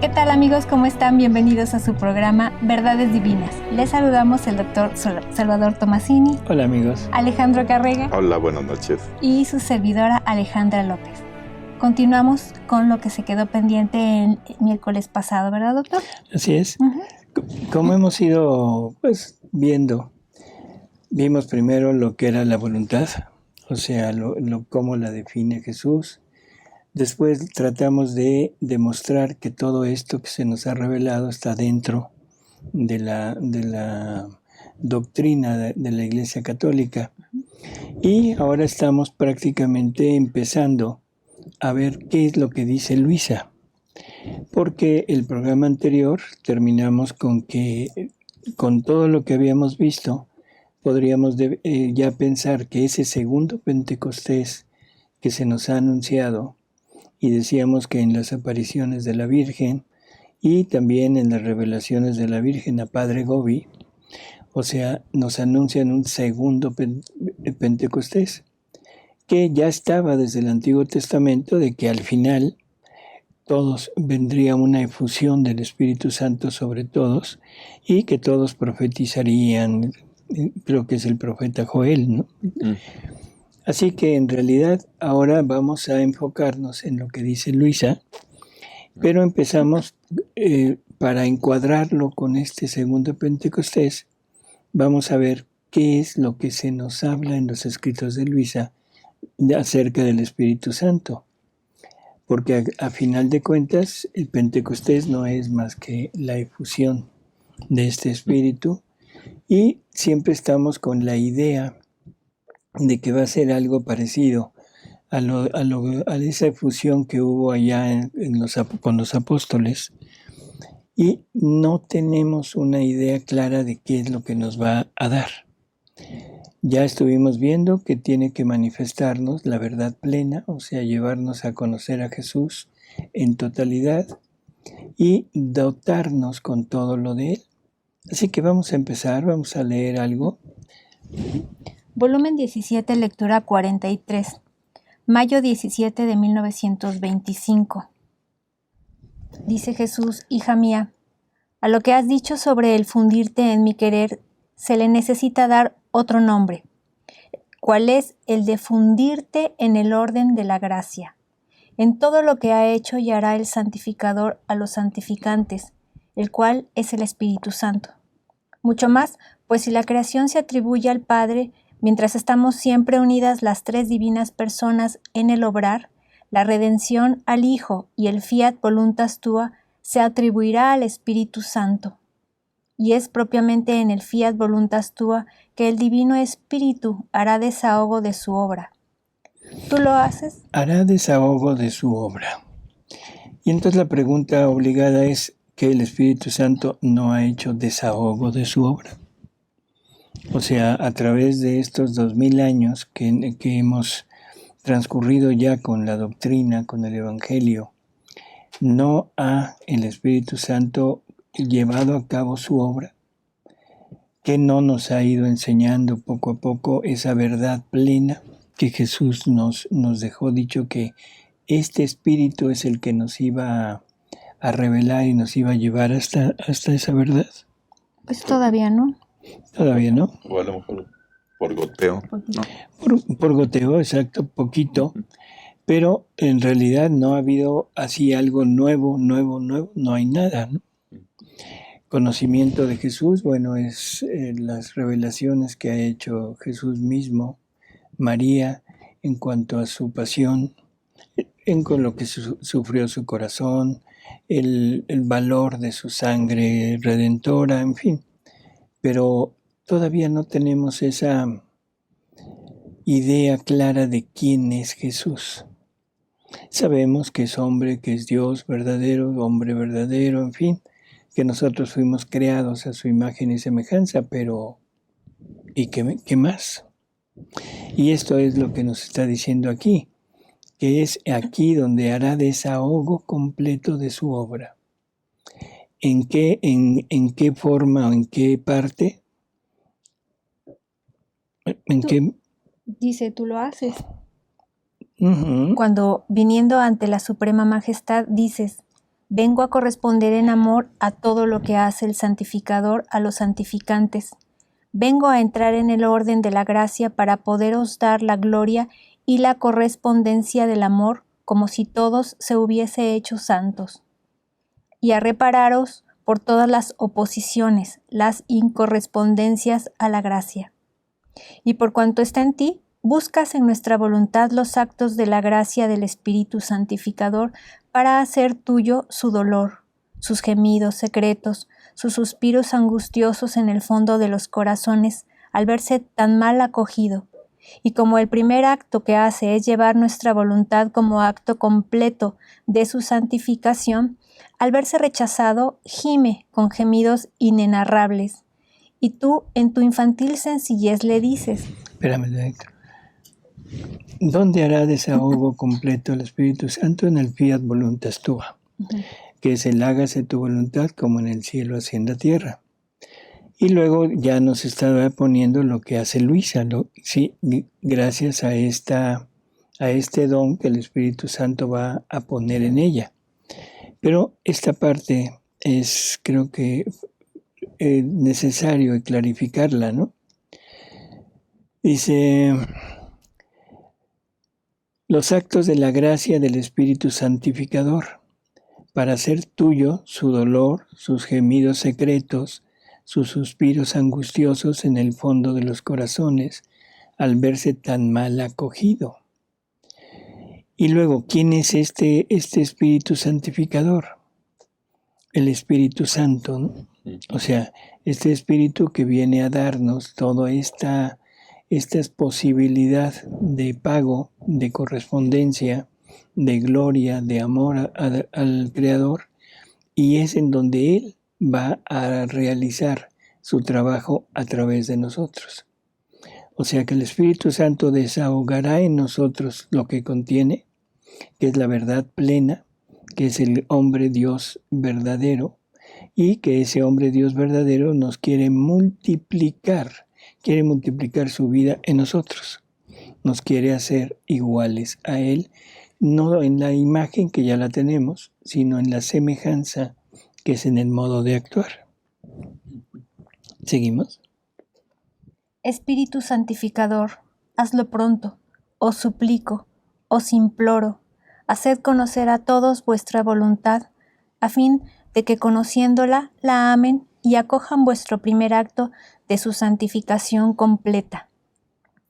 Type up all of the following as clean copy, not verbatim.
¿Qué tal amigos? ¿Cómo están? Bienvenidos a su programa Verdades Divinas. Les saludamos el doctor Salvador Tomasini. Hola amigos. Alejandro Carrega. Hola, buenas noches. Y su servidora Alejandra López. Continuamos con lo que se quedó pendiente el miércoles pasado, ¿verdad, doctor? Así es. Como hemos ido viendo, vimos primero lo que era la voluntad, o sea, cómo la define Jesús. Después tratamos de demostrar que todo esto que se nos ha revelado está dentro de la doctrina de la Iglesia Católica. Y ahora estamos prácticamente empezando a ver qué es lo que dice Luisa. Porque el programa anterior terminamos con que, con todo lo que habíamos visto, podríamos ya pensar que ese segundo Pentecostés que se nos ha anunciado, y decíamos que en las apariciones de la Virgen y también en las revelaciones de la Virgen a Padre Gobi, o sea, nos anuncian un segundo Pentecostés, que ya estaba desde el Antiguo Testamento, de que al final todos vendría una efusión del Espíritu Santo sobre todos y que todos profetizarían, creo que es el profeta Joel, ¿no? Así que en realidad ahora vamos a enfocarnos en lo que dice Luisa, pero empezamos para encuadrarlo con este segundo Pentecostés, vamos a ver qué es lo que se nos habla en los escritos de Luisa acerca del Espíritu Santo. Porque a final de cuentas el Pentecostés no es más que la efusión de este Espíritu y siempre estamos con la idea de que va a ser algo parecido a esa efusión que hubo allá con los apóstoles, y no tenemos una idea clara de qué es lo que nos va a dar. Ya estuvimos viendo que tiene que manifestarnos la verdad plena, o sea, llevarnos a conocer a Jesús en totalidad y dotarnos con todo lo de Él. Así que vamos a empezar, vamos a leer algo. Volumen 17, lectura 43, mayo 17 de 1925. Dice Jesús: hija mía, a lo que has dicho sobre el fundirte en mi querer, se le necesita dar otro nombre, cuál es el de fundirte en el orden de la gracia, en todo lo que ha hecho y hará el santificador a los santificantes, el cual es el Espíritu Santo. Mucho más, pues si la creación se atribuye al Padre, mientras estamos siempre unidas las tres divinas personas en el obrar, la redención al Hijo y el fiat voluntas tua se atribuirá al Espíritu Santo. Y es propiamente en el fiat voluntas tua que el Divino Espíritu hará desahogo de su obra. ¿Tú lo haces? Hará desahogo de su obra. Y entonces la pregunta obligada es que el Espíritu Santo no ha hecho desahogo de su obra. O sea, a través de estos 2000 años que hemos transcurrido ya con la doctrina, con el Evangelio, no ha el Espíritu Santo llevado a cabo su obra, que no nos ha ido enseñando poco a poco esa verdad plena que Jesús nos dejó dicho, que este Espíritu es el que nos iba a revelar y nos iba a llevar hasta esa verdad. Pues todavía no. Todavía no. O a lo mejor por goteo. Por goteo, exacto, poquito. Pero en realidad no ha habido así algo nuevo, no hay nada, ¿no? Conocimiento de Jesús, bueno, es las revelaciones que ha hecho Jesús mismo, María, en cuanto a su pasión, con lo que sufrió su corazón, el valor de su sangre redentora, en fin. Pero todavía no tenemos esa idea clara de quién es Jesús. Sabemos que es hombre, que es Dios verdadero, hombre verdadero, en fin, que nosotros fuimos creados a su imagen y semejanza, pero ¿y qué más? Y esto es lo que nos está diciendo aquí, que es aquí donde hará desahogo completo de su obra. ¿En qué forma o en qué parte? Dice, tú lo haces. Uh-huh. Cuando viniendo ante la Suprema Majestad dices: vengo a corresponder en amor a todo lo que hace el santificador a los santificantes. Vengo a entrar en el orden de la gracia para poderos dar la gloria y la correspondencia del amor, como si todos se hubiese hecho santos, y a repararos por todas las oposiciones, las incorrespondencias a la gracia. Y por cuanto está en ti, buscas en nuestra voluntad los actos de la gracia del Espíritu Santificador para hacer tuyo su dolor, sus gemidos secretos, sus suspiros angustiosos en el fondo de los corazones al verse tan mal acogido. Y como el primer acto que hace es llevar nuestra voluntad como acto completo de su santificación, al verse rechazado, gime con gemidos inenarrables. Y tú, en tu infantil sencillez, le dices: Espérame, Héctor. ¿Dónde hará desahogo completo el Espíritu Santo? En el fiat voluntas tua, que es el hágase tu voluntad como en el cielo así en la tierra. Y luego ya nos estaba poniendo lo que hace Luisa, sí, gracias a este don que el Espíritu Santo va a poner en ella. Pero esta parte es, creo que, necesario clarificarla, ¿no? Dice: los actos de la gracia del Espíritu Santificador, para hacer tuyo su dolor, sus gemidos secretos, sus suspiros angustiosos en el fondo de los corazones, al verse tan mal acogido. Y luego, ¿quién es este Espíritu Santificador? El Espíritu Santo, ¿no? O sea, este Espíritu que viene a darnos toda esta posibilidad de pago, de correspondencia, de gloria, de amor al Creador, y es en donde Él va a realizar su trabajo a través de nosotros. O sea que el Espíritu Santo desahogará en nosotros lo que contiene, que es la verdad plena, que es el hombre Dios verdadero, y que ese hombre Dios verdadero nos quiere multiplicar su vida en nosotros. Nos quiere hacer iguales a Él, no en la imagen que ya la tenemos, sino en la semejanza que es en el modo de actuar. ¿Seguimos? Espíritu Santificador, hazlo pronto, os suplico, os imploro, haced conocer a todos vuestra voluntad, a fin de que conociéndola la amen y acojan vuestro primer acto de su santificación completa.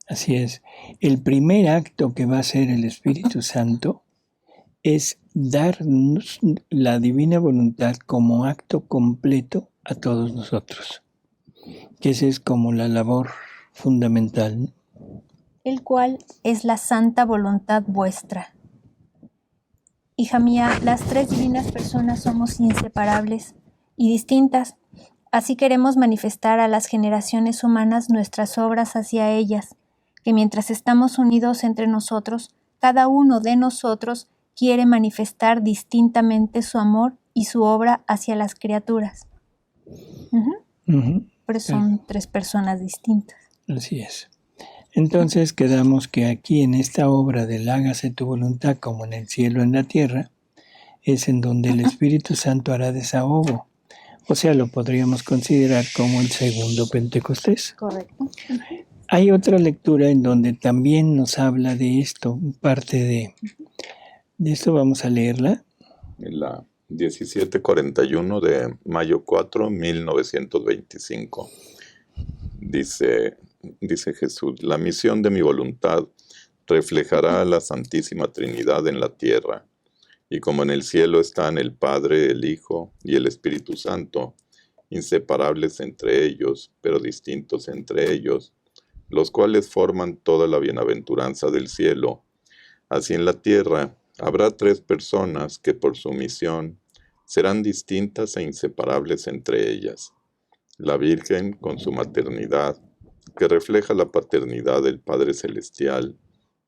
Así es. El primer acto que va a hacer el Espíritu Santo es darnos la divina voluntad como acto completo a todos nosotros, que esa es como la labor fundamental, el cual es la santa voluntad vuestra. Hija mía, las tres divinas personas somos inseparables y distintas. Así queremos manifestar a las generaciones humanas nuestras obras hacia ellas, que mientras estamos unidos entre nosotros, cada uno de nosotros quiere manifestar distintamente su amor y su obra hacia las criaturas. Pero son tres personas distintas. Así es. Entonces quedamos que aquí en esta obra del hágase tu voluntad como en el cielo en la tierra, es en donde el Espíritu Santo hará desahogo. O sea, lo podríamos considerar como el segundo Pentecostés. Correcto. Hay otra lectura en donde también nos habla de esto, parte de esto. Vamos a leerla. En la 1741 de mayo 4, 1925. Dice Jesús: la misión de mi voluntad reflejará a la Santísima Trinidad en la tierra, y como en el cielo están el Padre, el Hijo y el Espíritu Santo, inseparables entre ellos, pero distintos entre ellos, los cuales forman toda la bienaventuranza del cielo. Así en la tierra habrá tres personas que por su misión serán distintas e inseparables entre ellas: la Virgen con su maternidad, que refleja la paternidad del Padre Celestial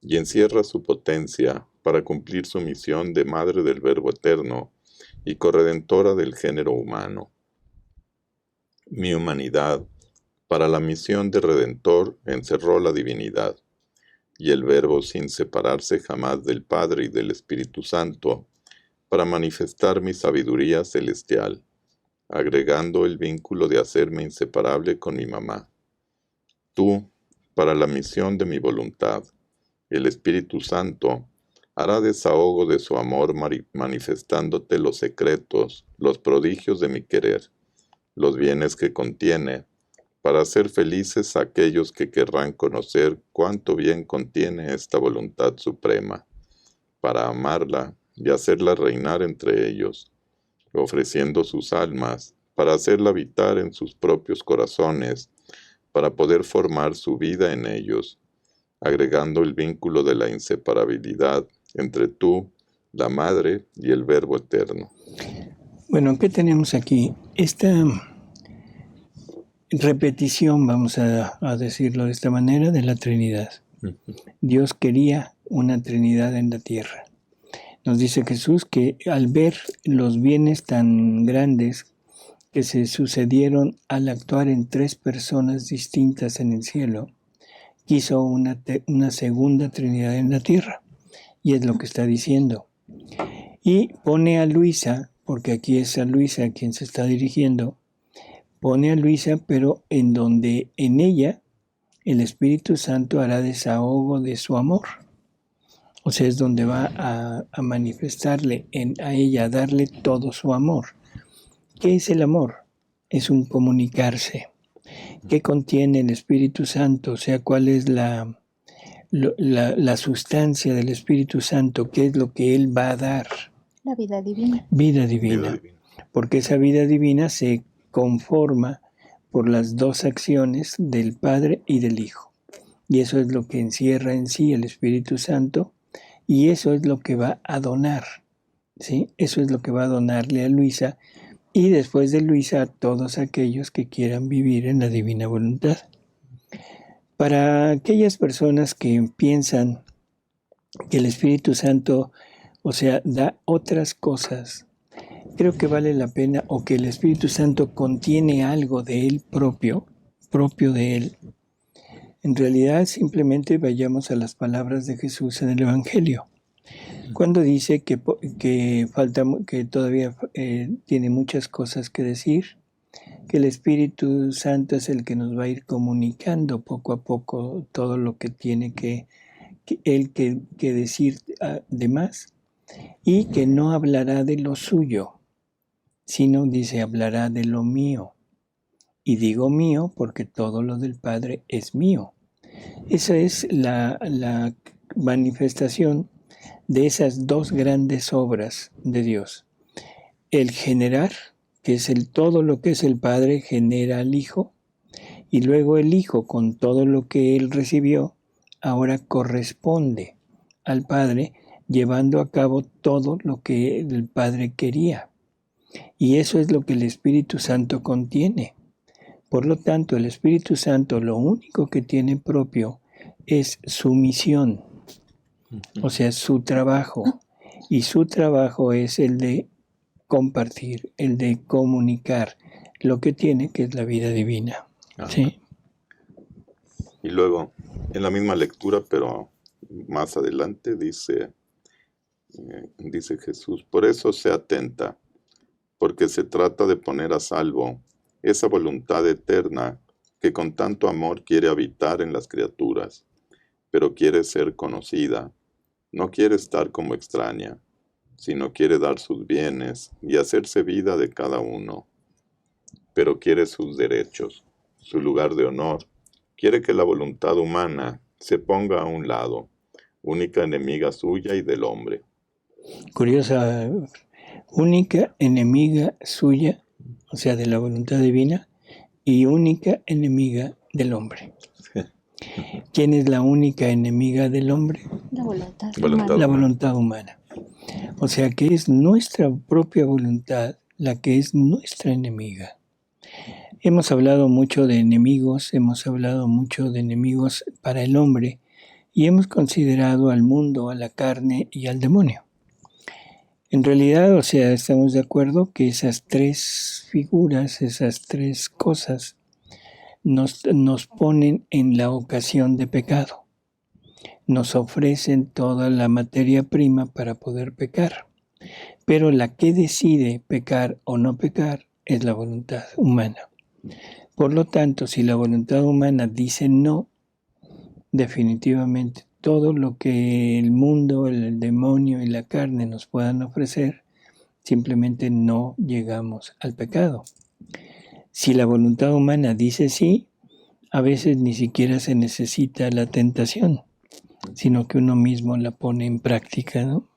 y encierra su potencia para cumplir su misión de Madre del Verbo Eterno y corredentora del género humano. Mi humanidad, para la misión de Redentor, encerró la divinidad, y el Verbo, sin separarse jamás del Padre y del Espíritu Santo, para manifestar mi sabiduría celestial, agregando el vínculo de hacerme inseparable con mi mamá. Tú, para la misión de mi voluntad, el Espíritu Santo, hará desahogo de su amor manifestándote los secretos, los prodigios de mi querer, los bienes que contiene, para hacer felices a aquellos que querrán conocer cuánto bien contiene esta voluntad suprema, para amarla y hacerla reinar entre ellos, ofreciendo sus almas, para hacerla habitar en sus propios corazones, para poder formar su vida en ellos, agregando el vínculo de la inseparabilidad entre tú, la Madre y el Verbo eterno. Bueno, ¿qué tenemos aquí? Esta repetición, vamos a decirlo de esta manera, de la Trinidad. Dios quería una Trinidad en la tierra. Nos dice Jesús que al ver los bienes tan grandes que se sucedieron al actuar en tres personas distintas en el cielo, quiso una segunda Trinidad en la tierra. Y es lo que está diciendo. Y pone a Luisa, porque aquí es a Luisa a quien se está dirigiendo, pone a Luisa, pero en donde en ella el Espíritu Santo hará desahogo de su amor. O sea, es donde va a manifestarle a ella, a darle todo su amor. ¿Qué es el amor? Es un comunicarse. ¿Qué contiene el Espíritu Santo? O sea, ¿cuál es la sustancia del Espíritu Santo? ¿Qué es lo que Él va a dar? La vida divina. Vida divina. Porque esa vida divina se conforma por las dos acciones del Padre y del Hijo. Y eso es lo que encierra en sí el Espíritu Santo, y eso es lo que va a donar, ¿sí? Eso es lo que va a donarle a Luisa, y después de Luisa a todos aquellos que quieran vivir en la divina voluntad. Para aquellas personas que piensan que el Espíritu Santo, o sea, da otras cosas, creo que vale la pena, o que el Espíritu Santo contiene algo de Él propio de Él. En realidad, simplemente vayamos a las palabras de Jesús en el Evangelio. Cuando dice que todavía tiene muchas cosas que decir, que el Espíritu Santo es el que nos va a ir comunicando poco a poco todo lo que tiene que decir de más, y que no hablará de lo suyo, sino dice, hablará de lo mío. Y digo mío porque todo lo del Padre es mío. Esa es la manifestación de esas dos grandes obras de Dios. El generar, que es todo lo que es el Padre, genera al Hijo, y luego el Hijo, con todo lo que Él recibió, ahora corresponde al Padre, llevando a cabo todo lo que el Padre quería. Y eso es lo que el Espíritu Santo contiene. Por lo tanto, el Espíritu Santo lo único que tiene propio es su misión, o sea, su trabajo. Y su trabajo es el de compartir, el de comunicar lo que tiene, que es la vida divina. ¿Sí? Y luego, en la misma lectura, pero más adelante, dice Jesús, por eso sea atenta, porque se trata de poner a salvo esa voluntad eterna que con tanto amor quiere habitar en las criaturas, pero quiere ser conocida, no quiere estar como extraña, sino quiere dar sus bienes y hacerse vida de cada uno, pero quiere sus derechos, su lugar de honor, quiere que la voluntad humana se ponga a un lado, única enemiga suya y del hombre. Curiosa, única enemiga suya, o sea, de la voluntad divina, y única enemiga del hombre. ¿Quién es la única enemiga del hombre? La voluntad humana. La voluntad humana. O sea que es nuestra propia voluntad la que es nuestra enemiga. Hemos hablado mucho de enemigos, para el hombre, y hemos considerado al mundo, a la carne y al demonio. En realidad, o sea, estamos de acuerdo que esas tres figuras, esas tres cosas, nos ponen en la ocasión de pecado. Nos ofrecen toda la materia prima para poder pecar. pero la que decide pecar o no pecar es la voluntad humana. Por lo tanto, si la voluntad humana dice no, definitivamente todo lo que el mundo, el demonio y la carne nos puedan ofrecer, simplemente no llegamos al pecado. Si la voluntad humana dice sí, a veces ni siquiera se necesita la tentación, sino que uno mismo la pone en práctica, ¿no?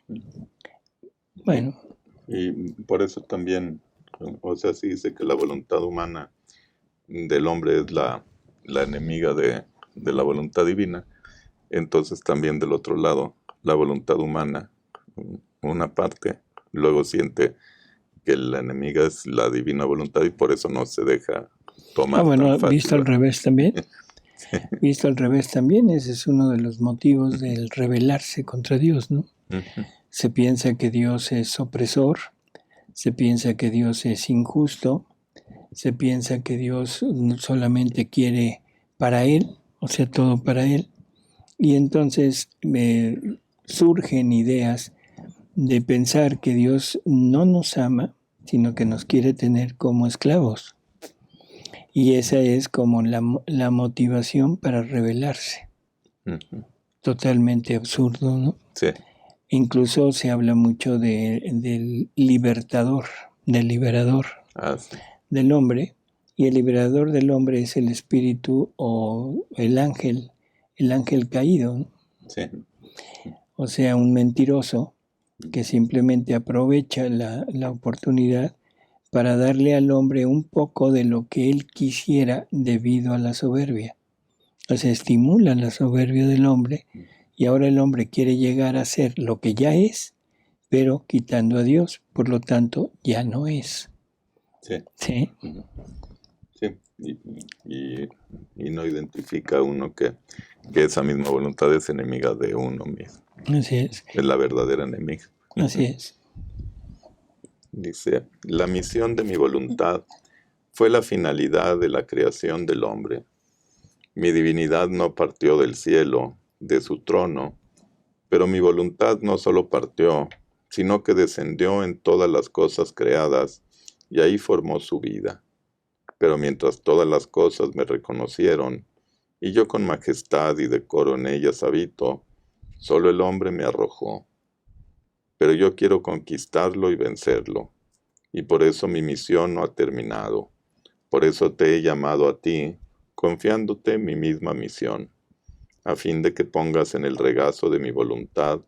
Bueno. Y por eso también, o sea, se dice que la voluntad humana del hombre es la enemiga de la voluntad divina. Entonces también del otro lado, la voluntad humana, una parte, luego siente que la enemiga es la divina voluntad y por eso no se deja tomar bueno, tan fácil. Visto al revés también. Visto al revés también, ese es uno de los motivos del rebelarse contra Dios, ¿no? Se piensa que Dios es opresor, se piensa que Dios es injusto, se piensa que Dios solamente quiere para Él, o sea, todo para Él, y entonces surgen ideas de pensar que Dios no nos ama, sino que nos quiere tener como esclavos. Y esa es como la motivación para rebelarse. Totalmente absurdo, ¿no? Sí. Incluso se habla mucho del libertador, del liberador Sí. del hombre, y el liberador del hombre es el espíritu o el ángel caído, ¿no? Sí. O sea, un mentiroso que simplemente aprovecha la oportunidad para darle al hombre un poco de lo que él quisiera debido a la soberbia. O sea, estimula la soberbia del hombre y ahora el hombre quiere llegar a ser lo que ya es, pero quitando a Dios, por lo tanto, ya no es. Sí. ¿Sí? Sí. Y no identifica uno que esa misma voluntad es enemiga de uno mismo. Así es. Es la verdadera enemiga. Así es. Dice, la misión de mi voluntad fue la finalidad de la creación del hombre. Mi divinidad no partió del cielo, de su trono, pero mi voluntad no solo partió, sino que descendió en todas las cosas creadas y ahí formó su vida. Pero mientras todas las cosas me reconocieron, y yo con majestad y decoro en ellas habito, solo el hombre me arrojó. Pero yo quiero conquistarlo y vencerlo, y por eso mi misión no ha terminado. Por eso te he llamado a ti, confiándote mi misma misión, a fin de que pongas en el regazo de mi voluntad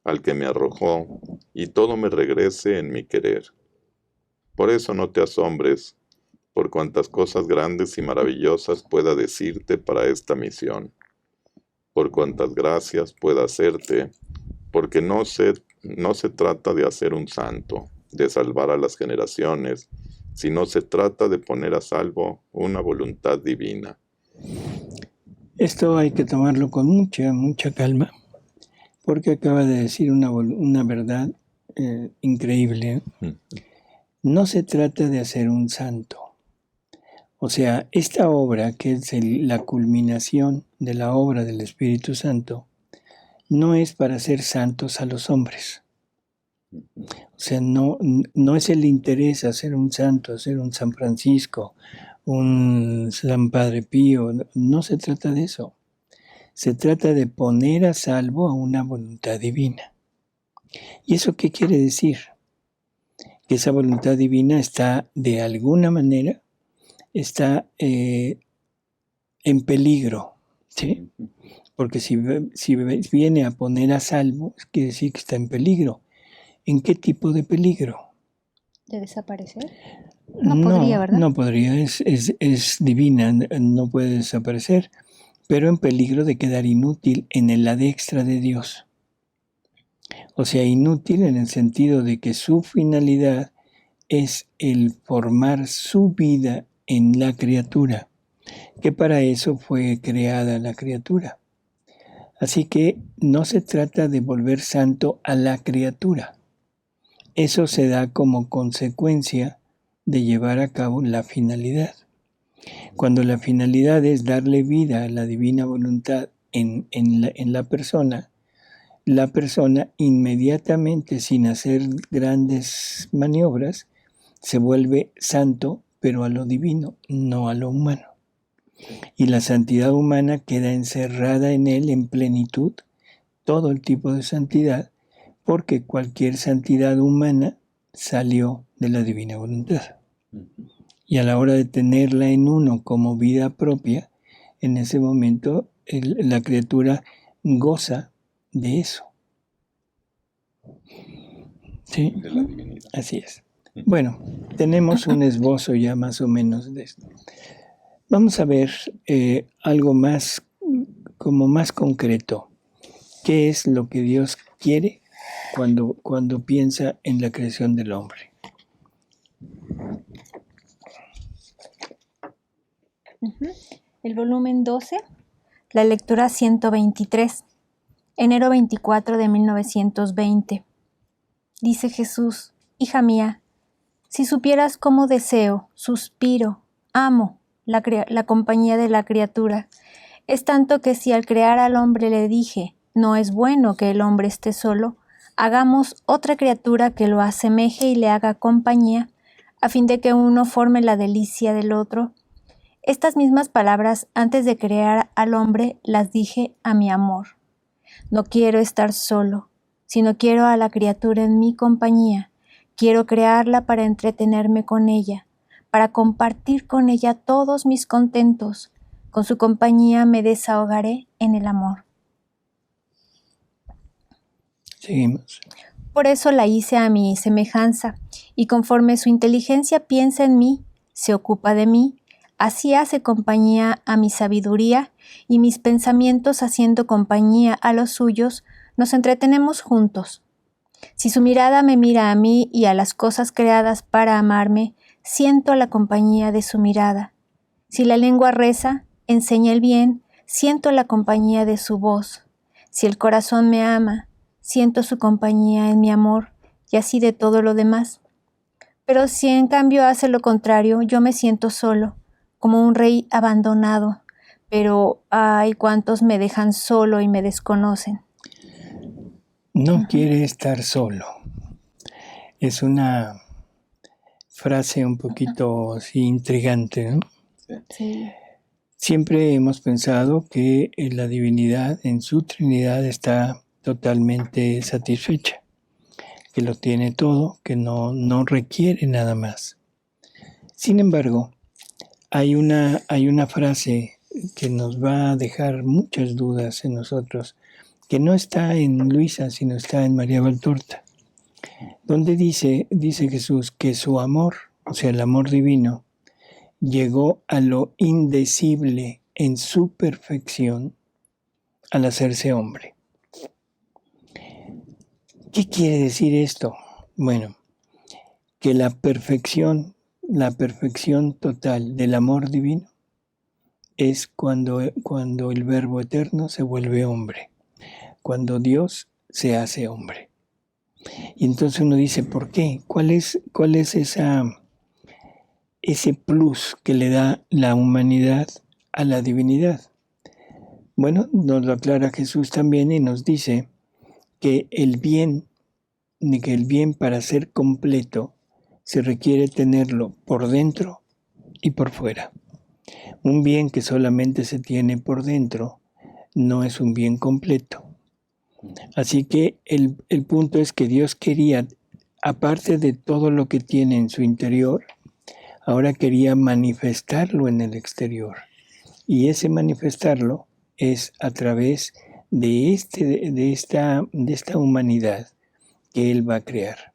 al que me arrojó, y todo me regrese en mi querer. Por eso no te asombres, por cuantas cosas grandes y maravillosas pueda decirte para esta misión, por cuantas gracias pueda hacerte, porque no se trata de hacer un santo, de salvar a las generaciones, sino se trata de poner a salvo una voluntad divina. Esto hay que tomarlo con mucha calma, porque acaba de decir una verdad increíble. No se trata de hacer un santo. O sea, esta obra, que es la culminación de la obra del Espíritu Santo, no es para hacer santos a los hombres. O sea, no es el interés hacer un santo, hacer un San Francisco, un San Padre Pío. No se trata de eso. Se trata de poner a salvo a una voluntad divina. ¿Y eso qué quiere decir? Que esa voluntad divina está, de alguna manera, está en peligro, ¿sí? Porque si viene a poner a salvo, quiere decir que está en peligro. ¿En qué tipo de peligro? ¿De desaparecer? No podría, ¿verdad? No podría, es divina, no puede desaparecer, pero en peligro de quedar inútil en el adextra de Dios. O sea, inútil en el sentido de que su finalidad es el formar su vida en la criatura, que para eso fue creada la criatura. Así que no se trata de volver santo a la criatura. Eso se da como consecuencia de llevar a cabo la finalidad. Cuando la finalidad es darle vida a la divina voluntad en la persona, la persona inmediatamente, sin hacer grandes maniobras, se vuelve santo, pero a lo divino, no a lo humano. Y la santidad humana queda encerrada en él en plenitud, todo el tipo de santidad, porque cualquier santidad humana salió de la divina voluntad. Y a la hora de tenerla en uno como vida propia, en ese momento la criatura goza de eso. ¿Sí? De la divinidad. Así es. Bueno, tenemos un esbozo ya más o menos de esto. Vamos a ver algo más, como más concreto. ¿Qué es lo que Dios quiere cuando piensa en la creación del hombre? El volumen 12, la lectura 123, enero 24 de 1920. Dice Jesús: hija mía, si supieras cómo deseo, suspiro, amo la compañía de la criatura, es tanto que si al crear al hombre le dije, no es bueno que el hombre esté solo, hagamos otra criatura que lo asemeje y le haga compañía, a fin de que uno forme la delicia del otro. Estas mismas palabras antes de crear al hombre las dije a mi amor. No quiero estar solo, sino quiero a la criatura en mi compañía. Quiero crearla para entretenerme con ella, para compartir con ella todos mis contentos. Con su compañía me desahogaré en el amor. Seguimos. Por eso la hice a mi semejanza, y conforme su inteligencia piensa en mí, se ocupa de mí, así hace compañía a mi sabiduría, y mis pensamientos haciendo compañía a los suyos, nos entretenemos juntos. Si su mirada me mira a mí y a las cosas creadas para amarme, siento la compañía de su mirada. Si la lengua reza, enseña el bien, siento la compañía de su voz. Si el corazón me ama, siento su compañía en mi amor, y así de todo lo demás. Pero si en cambio hace lo contrario, yo me siento solo, como un rey abandonado. Pero, ay, cuántos me dejan solo y me desconocen. No quiere estar solo. Es una frase un poquito así intrigante, ¿no? Sí. Siempre hemos pensado que la divinidad en su Trinidad está totalmente satisfecha, que lo tiene todo, que no requiere nada más. Sin embargo, hay una frase que nos va a dejar muchas dudas en nosotros, que no está en Luisa, sino está en María Valtorta, donde dice Jesús que su amor, o sea, el amor divino, llegó a lo indecible en su perfección al hacerse hombre. ¿Qué quiere decir esto? Bueno, que la perfección total del amor divino es cuando el Verbo eterno se vuelve hombre, cuando Dios se hace hombre. Y entonces uno dice, ¿por qué? ¿Cuál es ese plus que le da la humanidad a la divinidad? Bueno, nos lo aclara Jesús también y nos dice que el bien para ser completo se requiere tenerlo por dentro y por fuera. Un bien que solamente se tiene por dentro no es un bien completo. Así que el punto es que Dios quería, aparte de todo lo que tiene en su interior, ahora quería manifestarlo en el exterior. Y ese manifestarlo es a través de esta humanidad que Él va a crear.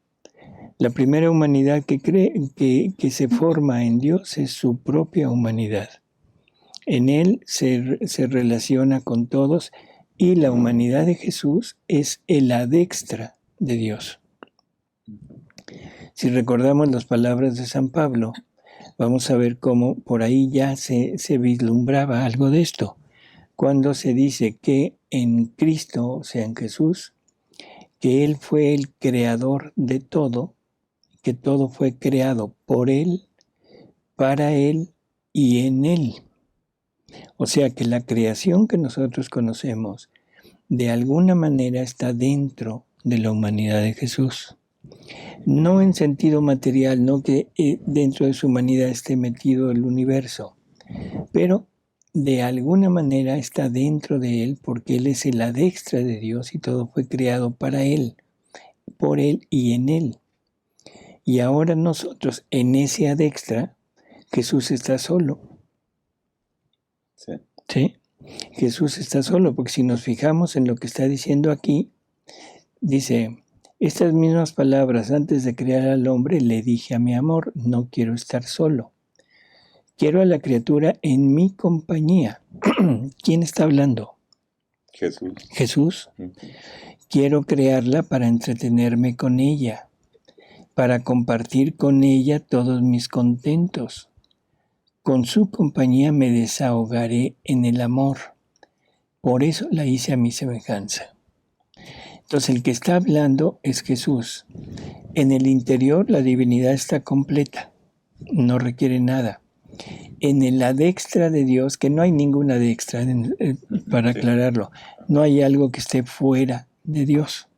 La primera humanidad que se forma en Dios es su propia humanidad. En Él se relaciona con todos y la humanidad de Jesús es el adextra de Dios. Si recordamos las palabras de San Pablo, vamos a ver cómo por ahí ya se vislumbraba algo de esto, cuando se dice que en Cristo, o sea, en Jesús, que Él fue el creador de todo, que todo fue creado por Él, para Él y en Él. O sea que la creación que nosotros conocemos de alguna manera está dentro de la humanidad de Jesús. No en sentido material, no que dentro de su humanidad esté metido el universo, pero de alguna manera está dentro de Él porque Él es el adextra de Dios y todo fue creado para Él, por Él y en Él. Y ahora nosotros, en ese adextra, Jesús está solo. Sí. ¿Sí? Jesús está solo, porque si nos fijamos en lo que está diciendo aquí, dice, estas mismas palabras antes de crear al hombre le dije a mi amor, no quiero estar solo. Quiero a la criatura en mi compañía. ¿Quién está hablando? Jesús. Jesús. Quiero crearla para entretenerme con ella, para compartir con ella todos mis contentos. Con su compañía me desahogaré en el amor. Por eso la hice a mi semejanza. Entonces el que está hablando es Jesús. En el interior la divinidad está completa, no requiere nada. En el adextra de Dios, que no hay ninguna adextra, para aclararlo, no hay algo que esté fuera de Dios,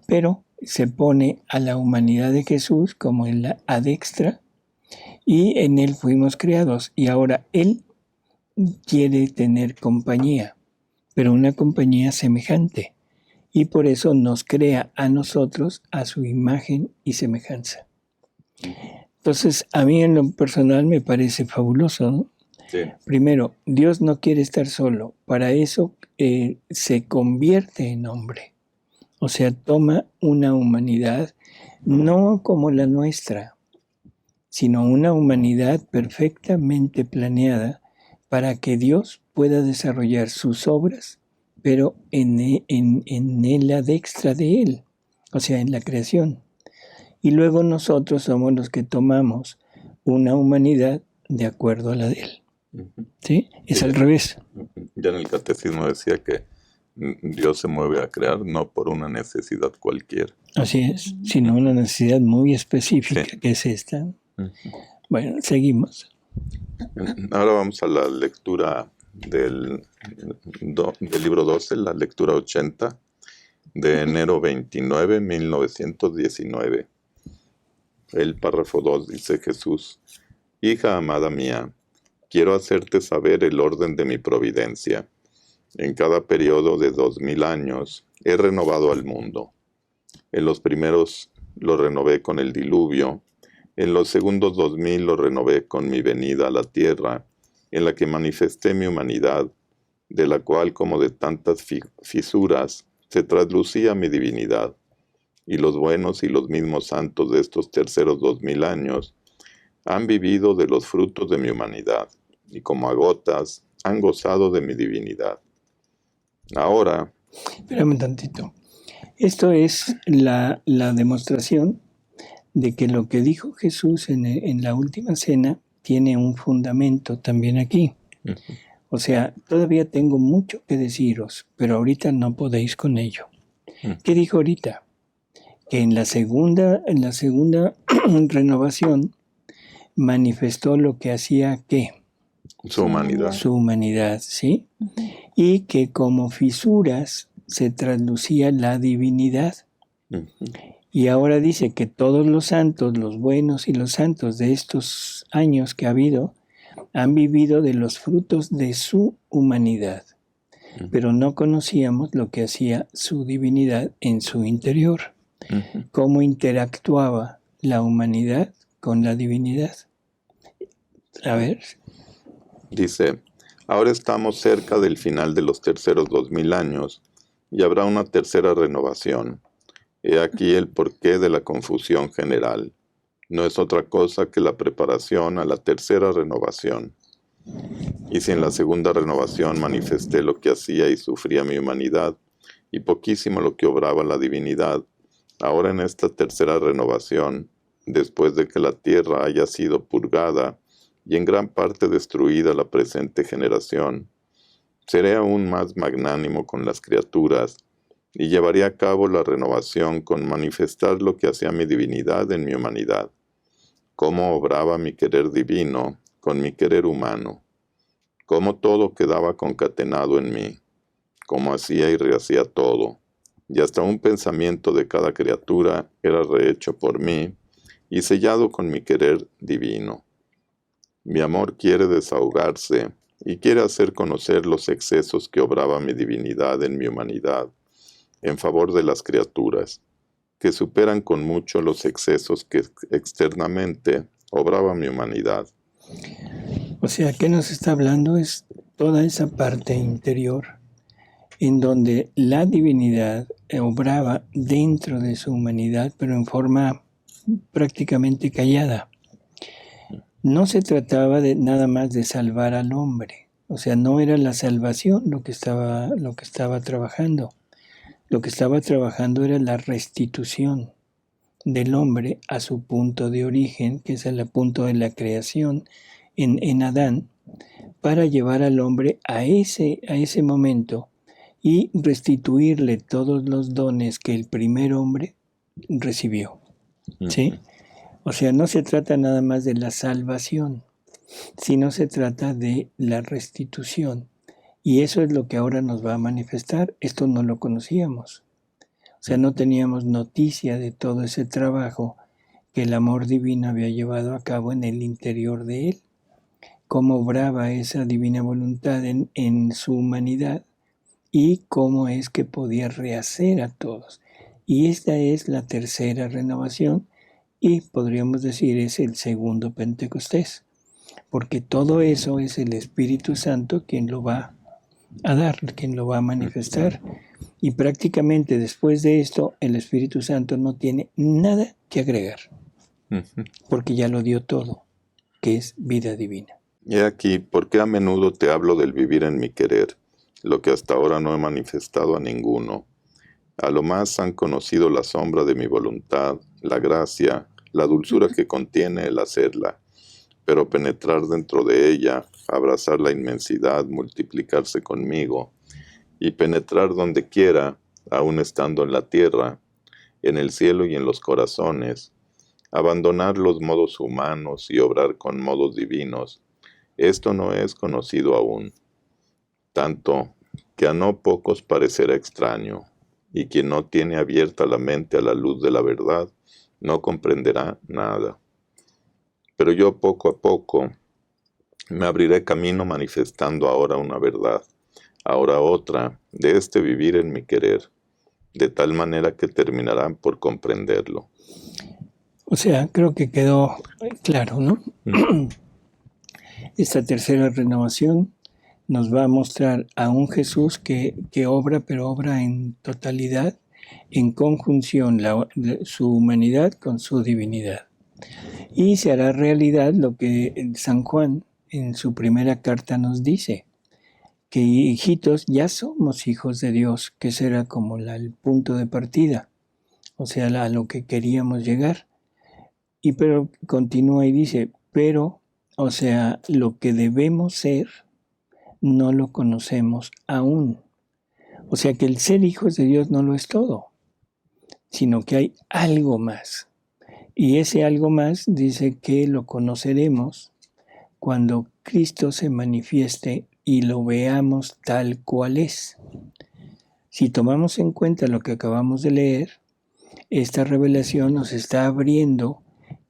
pero se pone a la humanidad de Jesús como en la adextra y en Él fuimos creados y ahora Él quiere tener compañía, pero una compañía semejante y por eso nos crea a nosotros a su imagen y semejanza. Entonces, a mí en lo personal me parece fabuloso, ¿no? Sí. Primero, Dios no quiere estar solo, para eso se convierte en hombre. O sea, toma una humanidad no como la nuestra, sino una humanidad perfectamente planeada para que Dios pueda desarrollar sus obras, pero en el adextra de Él, o sea, en la creación. Y luego nosotros somos los que tomamos una humanidad de acuerdo a la de Él. ¿Sí? Es al revés. Ya en el catecismo decía que Dios se mueve a crear no por una necesidad cualquiera. Así es, sino una necesidad muy específica, Sí. que es esta. Bueno, seguimos. Ahora vamos a la lectura del libro 12, la lectura 80, de enero 29, 1919. El párrafo 2 dice Jesús: Hija amada mía, quiero hacerte saber el orden de mi providencia. En cada periodo de 2000 años he renovado al mundo. En los primeros lo renové con el diluvio. En los segundos 2000 lo renové con mi venida a la tierra, en la que manifesté mi humanidad, de la cual, como de tantas fisuras, se traslucía mi divinidad. Y los buenos y los mismos santos de estos terceros 2000 años han vivido de los frutos de mi humanidad, y como a gotas han gozado de mi divinidad. Ahora... Espérame un tantito. Esto es la demostración de que lo que dijo Jesús en la última cena tiene un fundamento también aquí. O sea, todavía tengo mucho que deciros, pero ahorita no podéis con ello. ¿Qué dijo ahorita? Que en la segunda renovación manifestó lo que hacía ¿qué? Su humanidad. Su humanidad, ¿sí? Y que como fisuras se traslucía la divinidad. Y ahora dice que todos los santos, los buenos y los santos de estos años que ha habido, han vivido de los frutos de su humanidad. Pero no conocíamos lo que hacía su divinidad en su interior. Cómo interactuaba la humanidad con la divinidad. A ver. Dice: ahora estamos cerca del final de los terceros 2000 años y habrá una tercera renovación. He aquí el porqué de la confusión general. No es otra cosa que la preparación a la tercera renovación. Y si en la segunda renovación manifesté lo que hacía y sufría mi humanidad, y poquísimo lo que obraba la divinidad, ahora en esta tercera renovación, después de que la tierra haya sido purgada y en gran parte destruida la presente generación, seré aún más magnánimo con las criaturas y llevaré a cabo la renovación con manifestar lo que hacía mi divinidad en mi humanidad, cómo obraba mi querer divino con mi querer humano, cómo todo quedaba concatenado en mí, como hacía y rehacía todo, y hasta un pensamiento de cada criatura era rehecho por mí y sellado con mi querer divino. Mi amor quiere desahogarse y quiere hacer conocer los excesos que obraba mi divinidad en mi humanidad, en favor de las criaturas, que superan con mucho los excesos que externamente obraba mi humanidad. O sea, ¿qué nos está hablando? Es toda esa parte interior en donde la divinidad obraba dentro de su humanidad, pero en forma prácticamente callada. No se trataba de nada más de salvar al hombre, o sea, no era la salvación lo que estaba trabajando. Lo que estaba trabajando era la restitución del hombre a su punto de origen, que es el punto de la creación en Adán, para llevar al hombre a ese momento y restituirle todos los dones que el primer hombre recibió. ¿Sí? O sea, no se trata nada más de la salvación, sino se trata de la restitución. Y eso es lo que ahora nos va a manifestar. Esto no lo conocíamos. O sea, no teníamos noticia de todo ese trabajo que el amor divino había llevado a cabo en el interior de él. Cómo obraba esa divina voluntad en su humanidad y cómo es que podía rehacer a todos. Y esta es la tercera renovación y podríamos decir es el segundo Pentecostés, porque todo eso es el Espíritu Santo quien lo va a dar, quien lo va a manifestar. Y prácticamente después de esto el Espíritu Santo no tiene nada que agregar, porque ya lo dio todo, que es vida divina. He aquí, ¿por qué a menudo te hablo del vivir en mi querer, lo que hasta ahora no he manifestado a ninguno? A lo más han conocido la sombra de mi voluntad, la gracia, la dulzura que contiene el hacerla, pero penetrar dentro de ella, abrazar la inmensidad, multiplicarse conmigo, y penetrar donde quiera, aun estando en la tierra, en el cielo y en los corazones, abandonar los modos humanos y obrar con modos divinos, esto no es conocido aún, tanto que a no pocos parecerá extraño, y quien no tiene abierta la mente a la luz de la verdad, no comprenderá nada. Pero yo poco a poco me abriré camino manifestando ahora una verdad, ahora otra, de este vivir en mi querer, de tal manera que terminarán por comprenderlo. O sea, creo que quedó claro, ¿no? Esta tercera renovación nos va a mostrar a un Jesús que obra, pero obra en totalidad, en conjunción su humanidad con su divinidad. Y se hará realidad lo que San Juan en su primera carta nos dice, que hijitos, ya somos hijos de Dios, que será como el punto de partida, o sea, a lo que queríamos llegar. Y pero continúa y dice, pero, o sea, lo que debemos ser, no lo conocemos aún. O sea que el ser hijos de Dios no lo es todo, sino que hay algo más. Y ese algo más dice que lo conoceremos cuando Cristo se manifieste y lo veamos tal cual es. Si tomamos en cuenta lo que acabamos de leer, esta revelación nos está abriendo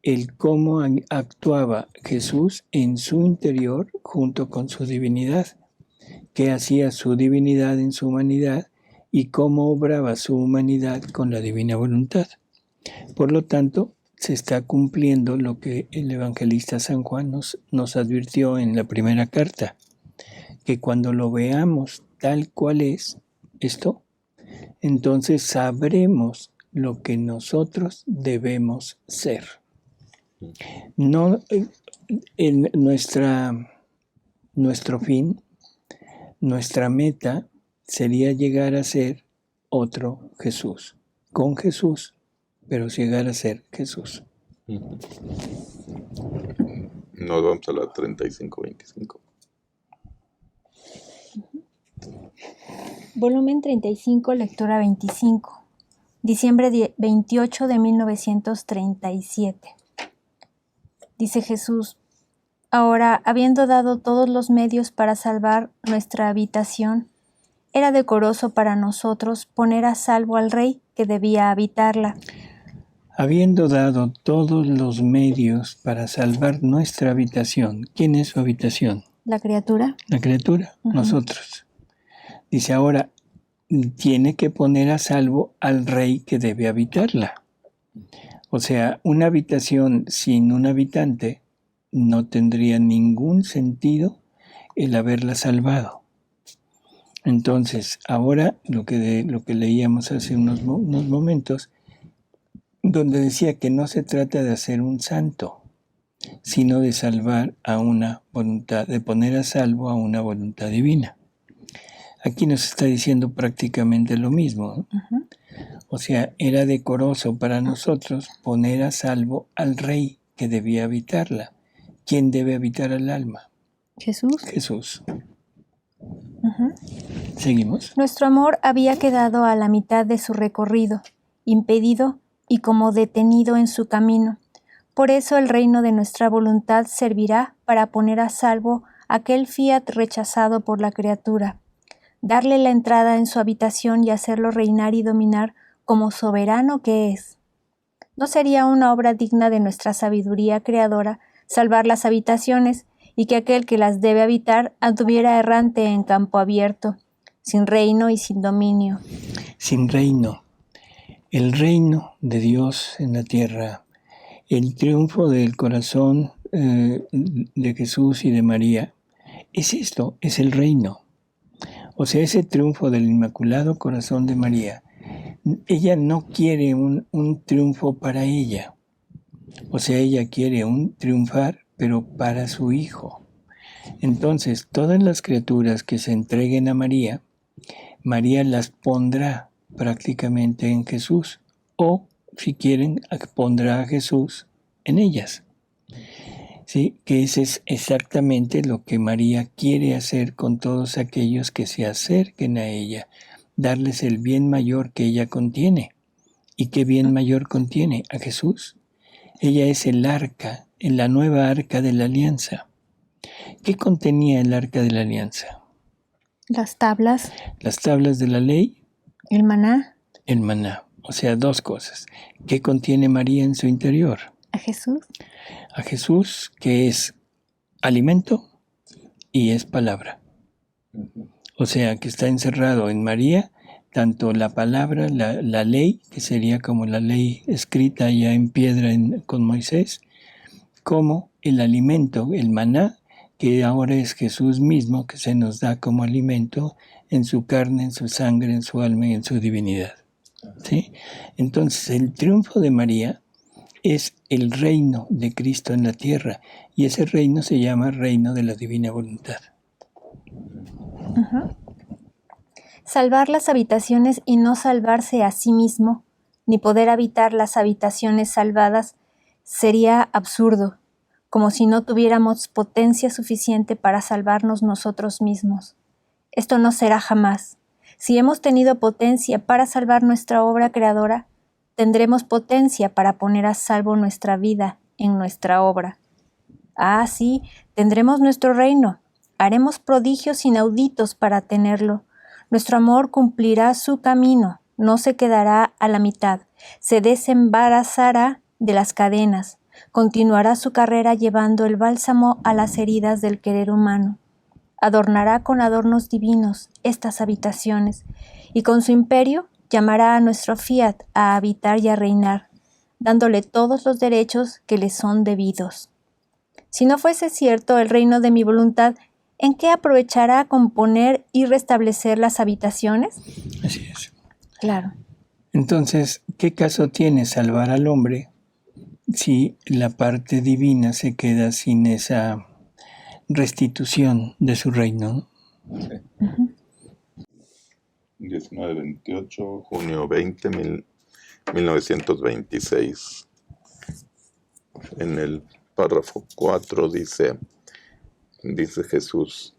el cómo actuaba Jesús en su interior junto con su divinidad, qué hacía su divinidad en su humanidad y cómo obraba su humanidad con la divina voluntad. Por lo tanto, se está cumpliendo lo que el evangelista San Juan nos advirtió en la primera carta, que cuando lo veamos tal cual es esto, entonces sabremos lo que nosotros debemos ser. No en nuestro fin, nuestra meta sería llegar a ser otro Jesús, con Jesús, pero llegar a ser Jesús. Nos vamos a la 35-25. Volumen 35, lectura 25. Diciembre 28 de 1937. Dice Jesús: ahora, habiendo dado todos los medios para salvar nuestra habitación, era decoroso para nosotros poner a salvo al rey que debía habitarla. Habiendo dado todos los medios para salvar nuestra habitación. ¿Quién es su habitación? La criatura. La criatura, nosotros. Dice ahora, tiene que poner a salvo al rey que debe habitarla. O sea, una habitación sin un habitante no tendría ningún sentido el haberla salvado. Entonces, ahora lo que leíamos hace unos momentos, donde decía que no se trata de hacer un santo, sino de salvar a una voluntad, de poner a salvo a una voluntad divina. Aquí nos está diciendo prácticamente lo mismo, ¿no? O sea, era decoroso para nosotros poner a salvo al rey que debía habitarla. ¿Quién debe habitar al alma? Jesús. Jesús. ¿Seguimos? Nuestro amor había quedado a la mitad de su recorrido, impedido y como detenido en su camino. Por eso el reino de nuestra voluntad servirá para poner a salvo aquel fiat rechazado por la criatura, darle la entrada en su habitación y hacerlo reinar y dominar como soberano que es. ¿No sería una obra digna de nuestra sabiduría creadora salvar las habitaciones y que aquel que las debe habitar anduviera errante en campo abierto, sin reino y sin dominio? Sin reino. El reino de Dios en la tierra, el triunfo del corazón de Jesús y de María, es esto, es el reino. O sea, ese triunfo del Inmaculado Corazón de María, ella no quiere un triunfo para ella. O sea, ella quiere un triunfar, pero para su Hijo. Entonces, todas las criaturas que se entreguen a María, María las pondrá prácticamente en Jesús. O, si quieren, pondrá a Jesús en ellas. ¿Sí? Que ese es exactamente lo que María quiere hacer con todos aquellos que se acerquen a ella, darles el bien mayor que ella contiene. ¿Y qué bien mayor contiene? A Jesús. Ella es el arca, la nueva arca de la alianza. ¿Qué contenía el arca de la alianza? Las tablas. Las tablas de la ley. El maná. El maná. O sea, dos cosas. ¿Qué contiene María en su interior? A Jesús. A Jesús, que es alimento y es palabra. O sea, que está encerrado en María tanto la palabra, la ley, que sería como la ley escrita ya en piedra con Moisés, como el alimento, el maná, que ahora es Jesús mismo, que se nos da como alimento en su carne, en su sangre, en su alma y en su divinidad. ¿Sí? Entonces, el triunfo de María es el reino de Cristo en la tierra, y ese reino se llama reino de la divina voluntad. Salvar las habitaciones y no salvarse a sí mismo, ni poder habitar las habitaciones salvadas, sería absurdo, como si no tuviéramos potencia suficiente para salvarnos nosotros mismos. Esto no será jamás. Si hemos tenido potencia para salvar nuestra obra creadora, tendremos potencia para poner a salvo nuestra vida en nuestra obra. Ah, sí, tendremos nuestro reino, haremos prodigios inauditos para tenerlo. Nuestro amor cumplirá su camino, no se quedará a la mitad, se desembarazará de las cadenas, continuará su carrera llevando el bálsamo a las heridas del querer humano. Adornará con adornos divinos estas habitaciones, y con su imperio llamará a nuestro fiat a habitar y a reinar, dándole todos los derechos que le son debidos. Si no fuese cierto el reino de mi voluntad, ¿en qué aprovechará componer y restablecer las habitaciones? Así es. Claro. Entonces, ¿qué caso tiene salvar al hombre si la parte divina se queda sin esa restitución de su reino? Sí. 1928, junio 20, 1926. En el párrafo 4 dice Jesús: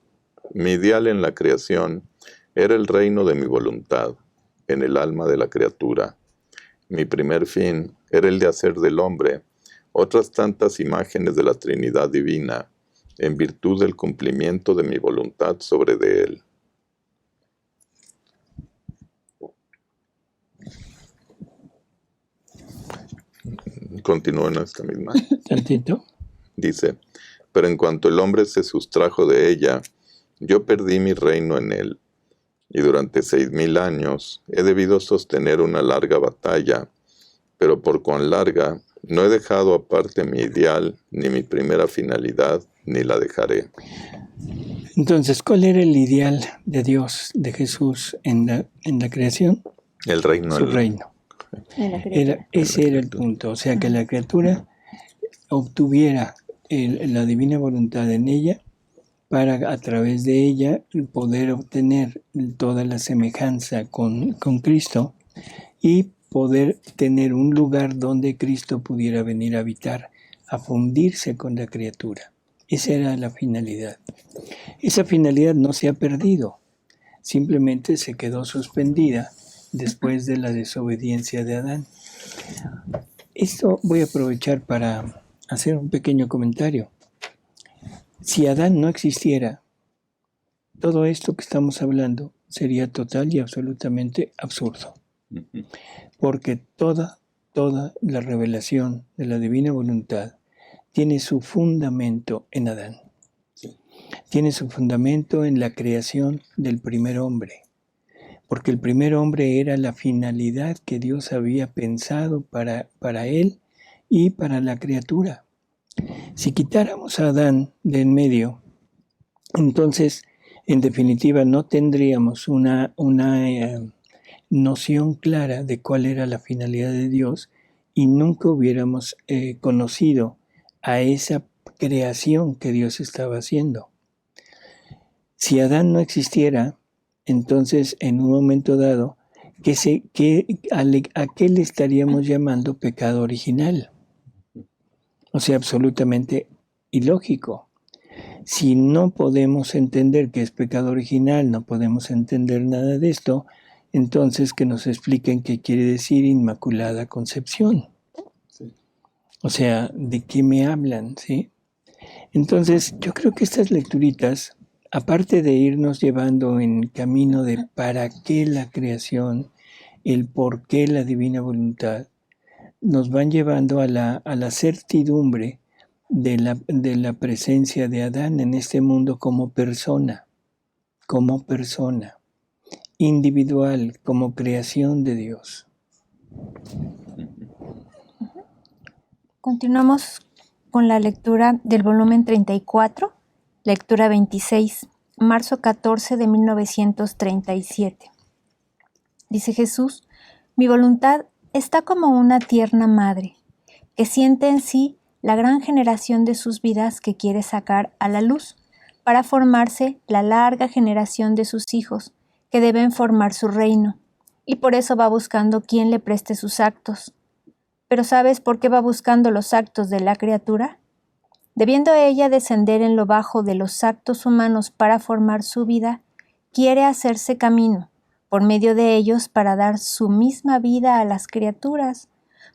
mi ideal en la creación era el reino de mi voluntad, en el alma de la criatura. Mi primer fin era el de hacer del hombre otras tantas imágenes de la Trinidad Divina, en virtud del cumplimiento de mi voluntad sobre de él. Continúa en esta misma. Tantito. Dice, pero en cuanto el hombre se sustrajo de ella, yo perdí mi reino en él, y durante 6,000 años he debido sostener una larga batalla, pero por cuán larga, no he dejado aparte mi ideal, ni mi primera finalidad, ni la dejaré. Entonces, ¿cuál era el ideal de Dios, de Jesús en la creación? El reino. Su reino. Ese era el punto. O sea, que la criatura obtuviera la divina voluntad en ella para, a través de ella, poder obtener toda la semejanza con Cristo y poder tener un lugar donde Cristo pudiera venir a habitar, a fundirse con la criatura. Esa era la finalidad. Esa finalidad no se ha perdido, simplemente se quedó suspendida después de la desobediencia de Adán. Esto voy a aprovechar para hacer un pequeño comentario. Si Adán no existiera, todo esto que estamos hablando sería total y absolutamente absurdo. Porque toda la revelación de la divina voluntad tiene su fundamento en Adán. Tiene su fundamento en la creación del primer hombre. Porque el primer hombre era la finalidad que Dios había pensado para él y para la criatura. Si quitáramos a Adán de en medio, entonces, en definitiva, no tendríamos una noción clara de cuál era la finalidad de Dios y nunca hubiéramos conocido a esa creación que Dios estaba haciendo. Si Adán no existiera, entonces en un momento dado, ¿a qué le estaríamos llamando pecado original? O sea, absolutamente ilógico. Si no podemos entender qué es pecado original, no podemos entender nada de esto, entonces que nos expliquen qué quiere decir Inmaculada Concepción. Sí. O sea, ¿de qué me hablan? ¿Sí? Entonces, yo creo que estas lecturitas, aparte de irnos llevando en camino de para qué la creación, el por qué la divina voluntad, nos van llevando a la certidumbre de la presencia de Adán en este mundo como persona, individual, como creación de Dios. Continuamos con la lectura del volumen 34, lectura 26, marzo 14 de 1937. Dice Jesús, mi voluntad está como una tierna madre, que siente en sí la gran generación de sus vidas que quiere sacar a la luz, para formarse la larga generación de sus hijos, que deben formar su reino, y por eso va buscando quien le preste sus actos. ¿Pero sabes por qué va buscando los actos de la criatura? Debiendo ella descender en lo bajo de los actos humanos para formar su vida, quiere hacerse camino, por medio de ellos para dar su misma vida a las criaturas,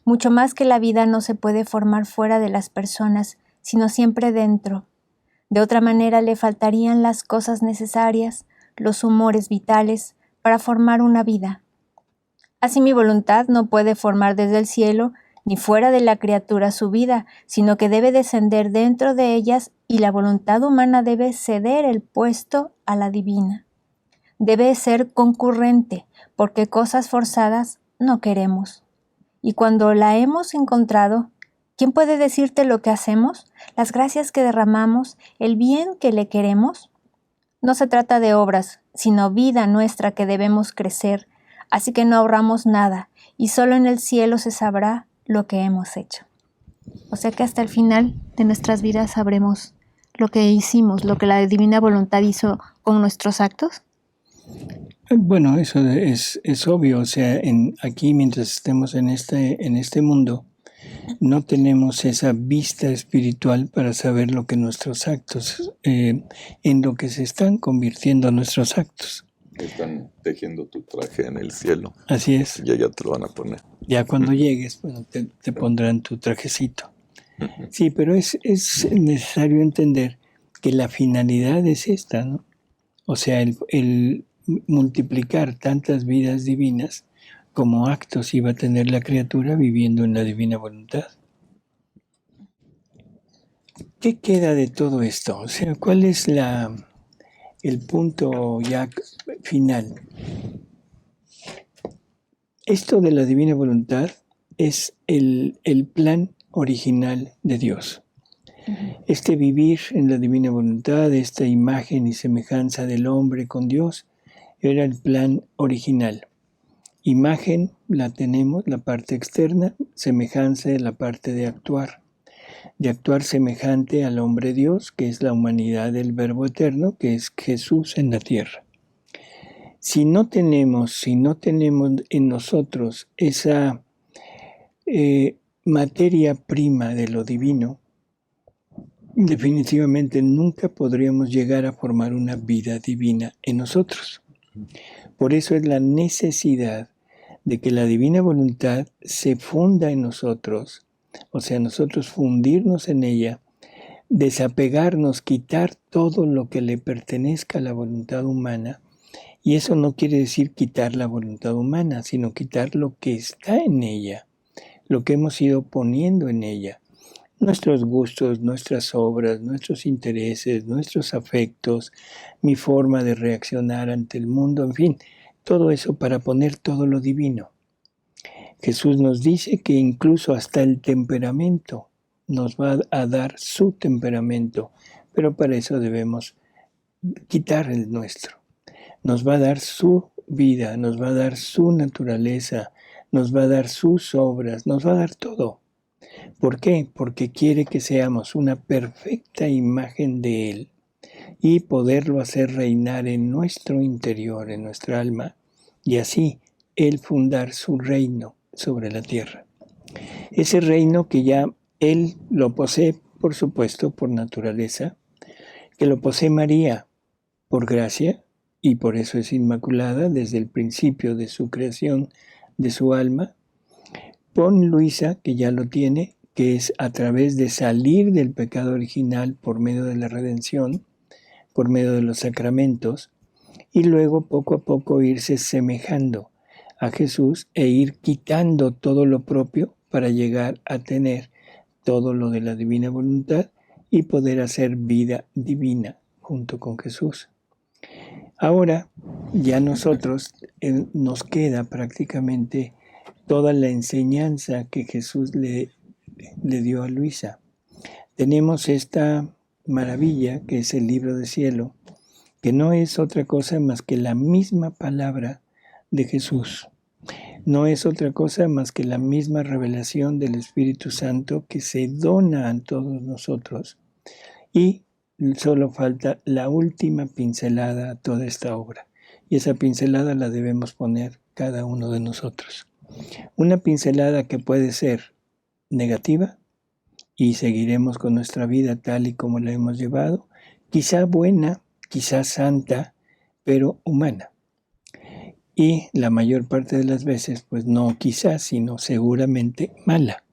mucho más que la vida no se puede formar fuera de las personas, sino siempre dentro. De otra manera le faltarían las cosas necesarias, los humores vitales, para formar una vida. Así mi voluntad no puede formar desde el cielo, ni fuera de la criatura su vida, sino que debe descender dentro de ellas y la voluntad humana debe ceder el puesto a la divina. Debe ser concurrente, porque cosas forzadas no queremos. Y cuando la hemos encontrado, ¿quién puede decirte lo que hacemos? Las gracias que derramamos, el bien que le queremos. No se trata de obras, sino vida nuestra que debemos crecer, así que no ahorramos nada, y solo en el cielo se sabrá lo que hemos hecho. O sea que hasta el final de nuestras vidas sabremos lo que hicimos, lo que la divina voluntad hizo con nuestros actos. Bueno, eso es obvio. O sea, aquí mientras estemos en este mundo, no tenemos esa vista espiritual para saber lo que nuestros actos, en lo que se están convirtiendo nuestros actos. Están tejiendo tu traje en el cielo. Así es. Y ya te lo van a poner. Ya cuando llegues, bueno, te pondrán tu trajecito. Sí, pero es necesario entender que la finalidad es esta, ¿no? O sea, el multiplicar tantas vidas divinas como actos iba a tener la criatura viviendo en la divina voluntad. ¿qué queda de todo esto? O sea, ¿cuál es el punto ya final? Esto de la divina voluntad es el plan original de Dios. Este vivir en la divina voluntad, esta imagen y semejanza del hombre con Dios, era el plan original. Imagen la tenemos, la parte externa, semejanza la parte de actuar semejante al hombre Dios, que es la humanidad del Verbo eterno, que es Jesús en la tierra. Si no tenemos en nosotros esa materia prima de lo divino, definitivamente nunca podríamos llegar a formar una vida divina en nosotros. Por eso es la necesidad de que la divina voluntad se funda en nosotros, o sea, nosotros fundirnos en ella, desapegarnos, quitar todo lo que le pertenezca a la voluntad humana. Y eso no quiere decir quitar la voluntad humana, sino quitar lo que está en ella, lo que hemos ido poniendo en ella. Nuestros gustos, nuestras obras, nuestros intereses, nuestros afectos, mi forma de reaccionar ante el mundo, en fin, todo eso para poner todo lo divino. Jesús nos dice que incluso hasta el temperamento nos va a dar su temperamento, pero para eso debemos quitar el nuestro. Nos va a dar su vida, nos va a dar su naturaleza, nos va a dar sus obras, nos va a dar todo. ¿Por qué? Porque quiere que seamos una perfecta imagen de Él y poderlo hacer reinar en nuestro interior, en nuestra alma, y así Él fundar su reino sobre la tierra. Ese reino que ya Él lo posee, por supuesto, por naturaleza, que lo posee María por gracia, y por eso es inmaculada desde el principio de su creación, de su alma. Con Luisa, que ya lo tiene, que es a través de salir del pecado original por medio de la redención, por medio de los sacramentos, y luego poco a poco irse semejando a Jesús e ir quitando todo lo propio para llegar a tener todo lo de la divina voluntad y poder hacer vida divina junto con Jesús. Ahora ya nosotros nos queda prácticamente toda la enseñanza que Jesús le dio a Luisa. Tenemos esta maravilla que es el libro del cielo, que no es otra cosa más que la misma palabra de Jesús. No es otra cosa más que la misma revelación del Espíritu Santo que se dona a todos nosotros. Y solo falta la última pincelada a toda esta obra. Y esa pincelada la debemos poner cada uno de nosotros. Una pincelada que puede ser negativa y seguiremos con nuestra vida tal y como la hemos llevado, quizá buena, quizá santa, pero humana. Y la mayor parte de las veces, pues no quizás, sino seguramente mala.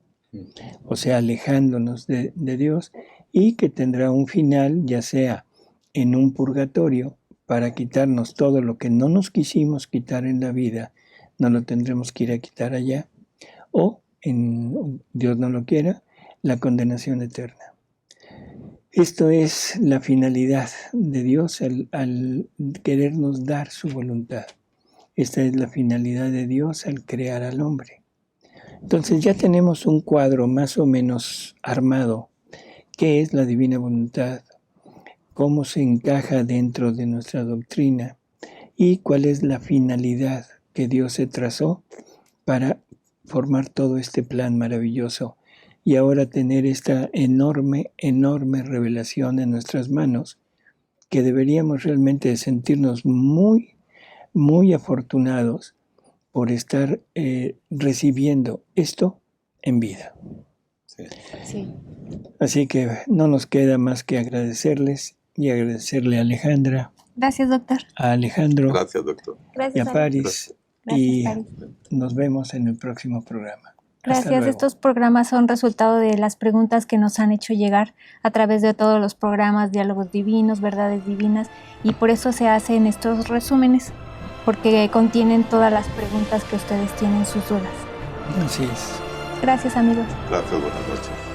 O sea, alejándonos de Dios y que tendrá un final, ya sea en un purgatorio, para quitarnos todo lo que no nos quisimos quitar en la vida, no lo tendremos que ir a quitar allá, o, Dios no lo quiera, la condenación eterna. Esto es la finalidad de Dios al querernos dar su voluntad. Esta es la finalidad de Dios al crear al hombre. Entonces ya tenemos un cuadro más o menos armado. ¿Qué es la divina voluntad? ¿Cómo se encaja dentro de nuestra doctrina? ¿Y cuál es la finalidad que Dios se trazó para formar todo este plan maravilloso? Y ahora tener esta enorme, enorme revelación en nuestras manos, que deberíamos realmente sentirnos muy, muy afortunados por estar recibiendo esto en vida. Sí. Así que no nos queda más que agradecerles y agradecerle a Alejandra, Gracias, doctor. a Alejandro Gracias, doctor. y Gracias, a Paris. Y Paris. nos vemos en el próximo programa. Hasta Gracias. luego. Estos programas son resultado de las preguntas que nos han hecho llegar a través de todos los programas, diálogos divinos, verdades divinas, y por eso se hacen estos resúmenes, porque contienen todas las preguntas que ustedes tienen, sus dudas. Así es. Gracias, amigos. Gracias, buenas noches.